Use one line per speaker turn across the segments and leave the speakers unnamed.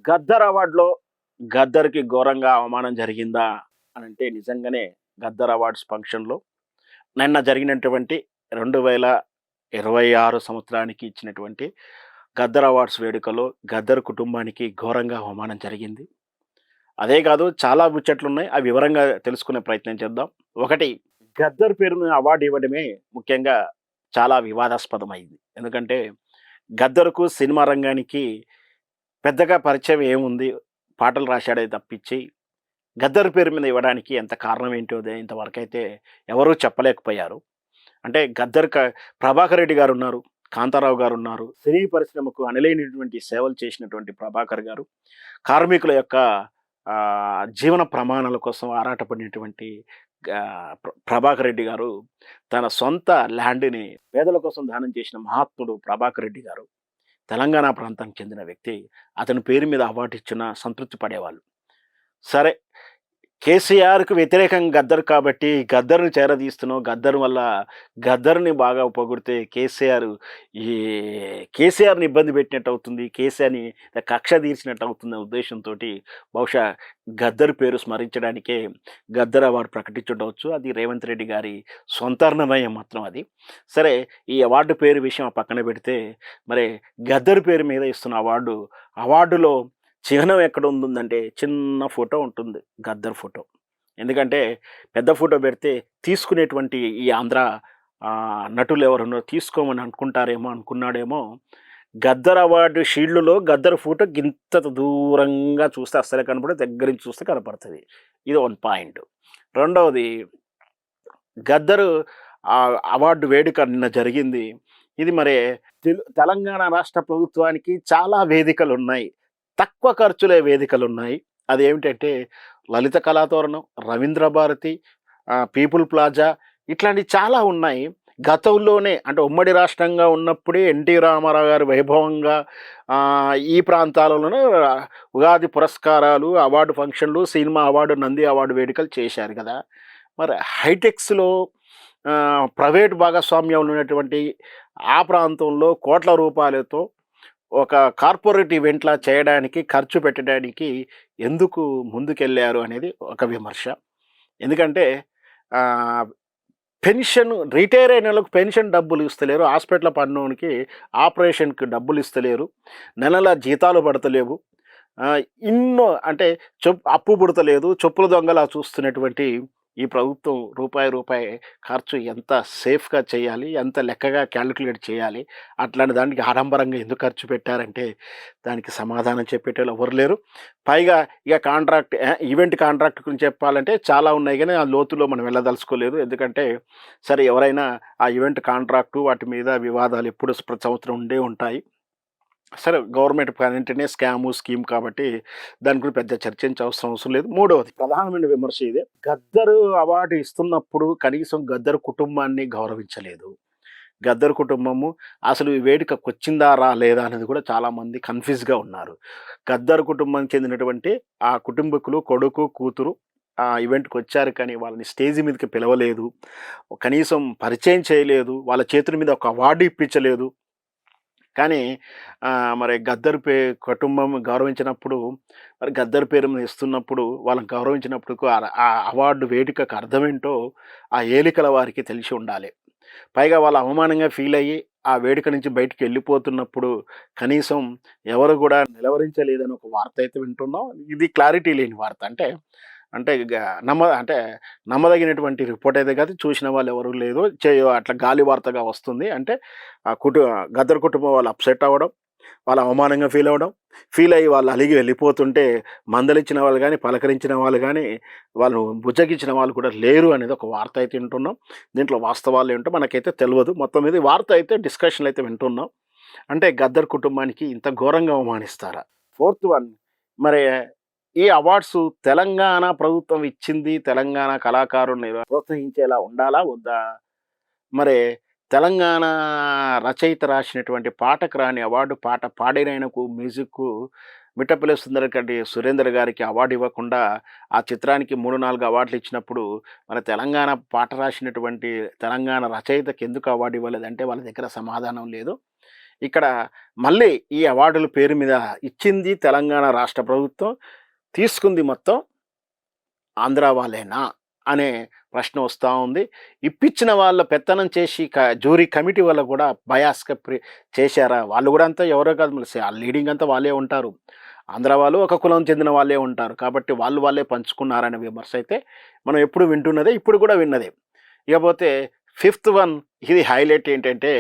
గద్దర్ అవార్డ్‌లో గద్దర్‌కి ఘోరంగా అవమానం జరిగిందా అనంటే నిజంగానే గద్దర్ అవార్డ్స్ ఫంక్షన్‌లో నిన్న జరిగినటువంటి 2026 సంవత్సరానికి ఇచ్చినటువంటి గద్దర్ అవార్డ్స్ వేడుకలో గద్దర్ కుటుంబానికి ఘోరంగా అవమానం జరిగింది. అదే కాదు చాలా ముచ్చట్లున్నాయి. అవి వివరంగా తెలుసుకునే ప్రయత్నం చేద్దాం. ఒకటి, గద్దర్ పేరు మీద అవార్డ్ ఇవ్వడమే ముఖ్యంగా చాలా వివాదాస్పదమైంది. ఎందుకంటే గద్దర్‌కు సినిమా రంగానికి పెద్దగా పరిచయం ఏముంది? పాటలు రాశాడే తప్పించి, గద్దర్ పేరు మీద ఇవ్వడానికి ఎంత కారణం ఏంటో ఇంతవరకైతే ఎవరు చెప్పలేకపోయారు. అంటే గద్దర్ క 'ప్రభాకర్ రెడ్డి' గారున్నారు, 'కాంతారావు' గారున్నారు. సినీ పరిశ్రమకు అనలేనిటువంటి సేవలు చేసినటువంటి 'ప్రభాకర్' గారు, కార్మికుల యొక్క జీవన ప్రమాణాల కోసం ఆరాటపడినటువంటి 'ప్రభాకర్ రెడ్డి' గారు, తన సొంత ల్యాండ్‌ని పేదల కోసం దానం చేసిన మహాత్ముడు 'ప్రభాకర్ రెడ్డి' గారు. తెలంగాణ ప్రాంతానికి చెందిన వ్యక్తి. అతని పేరు మీద అవార్డు ఇచ్చినా సంతృప్తి పడేవాళ్ళు. సరే, కేసీఆర్‌కి వ్యతిరేకంగా గద్దర్ కాబట్టి గద్దర్‌ని చేరదీస్తున్నావు. గద్దర్ వల్ల గద్దర్‌ని బాగా పొగిడితే ఈ కేసీఆర్‌ని ఇబ్బంది పెట్టినట్టు అవుతుంది. కేసీఆర్‌ని కక్ష తీర్చినట్టు అవుతుందనే ఉద్దేశంతోటి బహుశా గద్దర్ పేరు స్మరించడానికే గద్దర్ అవార్డు ప్రకటించుండవచ్చు. అది రేవంత్ రెడ్డి గారి సొంత నిర్ణయం మాత్రం అది. సరే, ఈ అవార్డు పేరు విషయం పక్కన పెడితే మరి గద్దర్ పేరు మీద ఇస్తున్న అవార్డులో చిహ్నం ఎక్కడ ఉంటుందంటే చిన్న ఫోటో ఉంటుంది, గద్దర్ ఫోటో. ఎందుకంటే పెద్ద ఫోటో పెడితే తీసుకునేటువంటి ఈ ఆంధ్ర నటులు ఎవరున్నారో తీసుకోమని అనుకున్నాడేమో. గద్దర్ అవార్డు షీల్డ్‌లో గద్దర్ ఫోటో గింత దూరంగా చూస్తే అస్సలే కనపడదు. దగ్గర నుంచి చూస్తే కనపడతది. ఇది వన్ పాయింట్. రెండవది, గద్దరు అవార్డు వేడుక నిన్న జరిగింది. ఇది మరి తెలంగాణ రాష్ట్ర ప్రభుత్వానికి చాలా వేదికలున్నాయి. తక్కువ ఖర్చులే వేదికలున్నాయి. అదేమిటంటే లలిత కళాతోరణం, రవీంద్ర భారతి, పీపుల్ ప్లాజా ఇట్లాంటివి చాలా ఉన్నాయి. గతంలోనే అంటే ఉమ్మడి రాష్ట్రంగా ఉన్నప్పుడే ఎన్టీ రామారావు గారు వైభవంగా ఈ ప్రాంతాలలోనే ఉగాది పురస్కారాలు, అవార్డు ఫంక్షన్లు, సినిమా అవార్డు, నంది అవార్డు వేడుకలు చేశారు కదా! మరి హైటెక్స్‌లో ప్రైవేట్ భాగస్వామ్యంలో ఉన్నటువంటి ఆ ప్రాంతంలో కోట్ల రూపాయలతో ఒక కార్పొరేట్ ఈవెంట్‌లా చేయడానికి, ఖర్చు పెట్టడానికి ఎందుకు ముందుకెళ్లారు అనేది ఒక విమర్శ. ఎందుకంటే ఆహ్, రిటైర్ అయినోళ్ళకి పెన్షన్ డబ్బులు ఇస్తలేరు. హాస్పిటల్ పడినోనికి ఆపరేషన్‌కి డబ్బులు ఇస్తలేరు. నెలల జీతాలు పడతలేవు. ఇన్నో అంటే అప్పు పుడతలేదు. చెప్పుల దొంగలా చూస్తున్నటువంటి ఈ ప్రభుత్వం రూపాయి ఖర్చు ఎంత సేఫ్‌గా చేయాలి, ఎంత లెక్కగా కాలిక్యులేట్ చేయాలి, అట్లాంటి దానికి ఆడంబరంగా ఎందుకు ఖర్చు పెట్టారంటే దానికి సమాధానం చెప్పేటోళ్ళు ఎవరు లేరు. పైగా ఇక ఈవెంట్ కాంట్రాక్ట్ గురించి చెప్పాలంటే చాలా ఉన్నాయి గానీ, ఆ లోతులో మనం వెళ్ళదలుచుకోలేదు. ఎందుకంటే సరే, ఎవరైనా ఆ ఈవెంట్ కాంట్రాక్టు వాటి మీద వివాదాలు ఎప్పుడు ప్రతి సంవత్సరం ఉండే ఉంటాయి. సరే, గవర్నమెంట్ వెంటనే స్కీమ్ కాబట్టి దాని గురించి పెద్ద అవసరం లేదు. మూడవది ప్రధానమైన విమర్శ ఇదే. గద్దరు అవార్డు ఇస్తున్నప్పుడు కనీసం గద్దరు కుటుంబాన్ని గౌరవించలేదు. గద్దర్ కుటుంబము అసలు ఈ వేడుకకొచ్చిందా రాలేదా అనేది కూడా చాలామంది కన్‌ఫ్యూజ్‌గా ఉన్నారు. గద్దర్ కుటుంబానికి చెందినటువంటి ఆ కుటుంబకులు, కొడుకు, కూతురు ఆ ఈవెంట్‌కొచ్చారు కానీ వాళ్ళని స్టేజ్ మీదకి పిలవలేదు. కనీసం పరిచయం చేయలేదు. వాళ్ళ చేతుల మీద ఒక అవార్డు ఇప్పించలేదు. కానీ మరి గద్దర్ కుటుంబం గౌరవించినప్పుడు, మరి గద్దర్ పేరు మీద ఇస్తున్నప్పుడు, వాళ్ళని గౌరవించినప్పుడు ఆ అవార్డు వేడుకకు అర్థమేంటో ఆ ఏలికల వారికి తెలిసి ఉండాలి. పైగా వాళ్ళు అవమానంగా ఫీల్ అయ్యి, ఆ వేడుక నుంచి బయటికెళ్ళిపోతున్నప్పుడు కనీసం ఎవరు గూడా నిలవరించలేదని ఒక వార్త అయితే వింటున్నాం. ఇది క్లారిటీ లేని వార్త. అంటే అంటే గ నమ్మ అంటే నమ్మదగినటువంటి రిపోర్ట్ అయితే కాదు. చూసిన వాళ్ళు ఎవరు లేదు. అట్లా గాలి వార్తగా వస్తుంది. అంటే ఆ గద్దర్ కుటుంబం వాళ్ళు అప్‌సెట్ అవ్వడం, వాళ్ళు అవమానంగా ఫీల్ అయ్యి వాళ్ళు అలిగి వెళ్ళిపోతుంటే మందలించిన వాళ్ళు గానీ, పలకరించిన వాళ్ళు గానీ, వాళ్ళు బుజ్జగించిన వాళ్ళు కూడా లేరు అనేది ఒక వార్త అయితే వింటున్నాం. దీంట్లో వాస్తవాలేంటో మనకైతే తెలవదు. మొత్తం మీద ఈ వార్త అయితే డిస్కషన్‌లు అయితే వింటున్నాం. అంటే గద్దర్ కుటుంబానికి ఇంత ఘోరంగా అవమానిస్తారా? ఫోర్త్ వన్, మరి ఈ అవార్డ్స్ తెలంగాణ ప్రభుత్వం ఇచ్చింది. తెలంగాణ కళాకారుల్ని ప్రోత్సహించేలా ఉండాలా? వద్దా? మరి తెలంగాణ రచయిత రాసినటువంటి పాటకు రాని అవార్డు, పాట పాడినాయనకు మ్యూజిక్కు మిట్టపల్లి సురేందర్ గారికి అవార్డు ఇవ్వకుండా ఆ చిత్రానికి 3, 4 అవార్డులు ఇచ్చినప్పుడు మన తెలంగాణ పాట రాసినటువంటి తెలంగాణ రచయితకి ఎందుకు అవార్డు ఇవ్వలేదంటే వాళ్ళ దగ్గర సమాధానం లేదు. ఇక్కడ మళ్ళీ ఈ అవార్డుల పేరు మీద ఇచ్చింది తెలంగాణ రాష్ట్ర ప్రభుత్వం, తీసుకుంది మొత్తం ఆంధ్ర వాళ్ళేనా అనే ప్రశ్న వస్తూ ఉంది. ఇప్పించిన వాళ్ళ పెత్తనం చేసి జ్యూరీ కమిటీ వల్ల కూడా బయాస్గా చేశారా? వాళ్ళు కూడా అంతా ఎవరో కాదు, మళ్ళీ ఆ లీడింగ్ అంతా వాళ్ళే ఉంటారు. ఆంధ్ర వాళ్ళు ఒక కులం చెందిన వాళ్ళే ఉంటారు. కాబట్టి వాళ్ళే పంచుకున్నారనే విమర్శ అయితే మనం ఎప్పుడు వింటున్నదే, ఇప్పుడు కూడా విన్నదే. ఇకపోతే ఫిఫ్త్ వన్, ఇది హైలైట్ ఏంటంటే,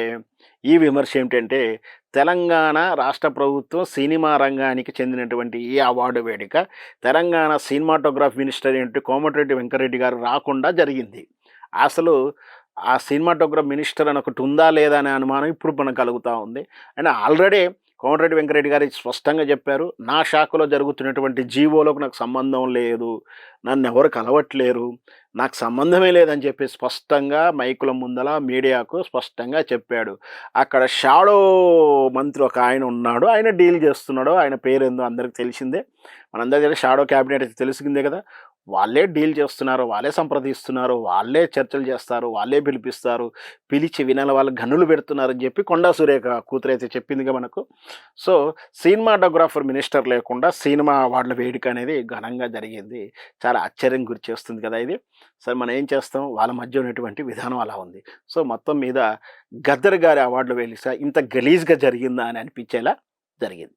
ఈ విమర్శ ఏమిటంటే, తెలంగాణ రాష్ట్ర ప్రభుత్వం సినిమా రంగానికి చెందినటువంటి ఈ అవార్డు వేడుక తెలంగాణ సినిమాటోగ్రాఫ్ మినిస్టర్ ఏంటి కోమటిరెడ్డి వెంకరెడ్డి గారు రాకుండా జరిగింది. అసలు ఆ సినిమాటోగ్రాఫ్ మినిస్టర్ అని ఒకటి ఉందా లేదా అనే అనుమానం ఇప్పుడు మనకు కలుగుతూ ఉంది. అండ్ ఆల్రెడీ కోమటిరెడ్డి వెంకరెడ్డి గారు స్పష్టంగా చెప్పారు, నా శాఖలో జరుగుతున్నటువంటి జీవోలకు నాకు సంబంధం లేదు, నన్ను ఎవరు కలవట్లేరు, నాకు సంబంధమే లేదని చెప్పి స్పష్టంగా మైకుల ముందల మీడియాకు స్పష్టంగా చెప్పాడు. అక్కడ షాడో మంత్రి ఒక ఆయన ఉన్నాడు, ఆయన డీల్ చేస్తున్నాడు, ఆయన పేరేందో అందరికి తెలిసిందే, మనందరికీ షాడో క్యాబినెట్ అయితే తెలిసిందే కదా. వాళ్ళే డీల్ చేస్తున్నారు, వాళ్ళే సంప్రదిస్తున్నారు, వాళ్ళే చర్చలు చేస్తారు, వాళ్ళే పిలిపిస్తారు, పిలిచి వినాల వాళ్ళు గన్నులు పెడుతున్నారని చెప్పి కొండా సురేఖ కూతురైతే చెప్పిందిగా మనకు. సో సినిమాటోగ్రాఫర్ మినిస్టర్ లేకుండా సినిమా అవార్డుల వేడుక అనేది ఘనంగా జరిగింది. చాలా ఆశ్చర్యం గురి చేస్తుంది కదా ఇది. సరే మనం ఏం చేస్తాం, వాళ్ళ మధ్య ఉన్నటువంటి విధానం అలా ఉంది. సో మొత్తం మీద గద్దర్ గారి అవార్డుల వేడుక ఇంత గలీజ్గా జరిగిందా అని అనిపించేలా జరిగింది.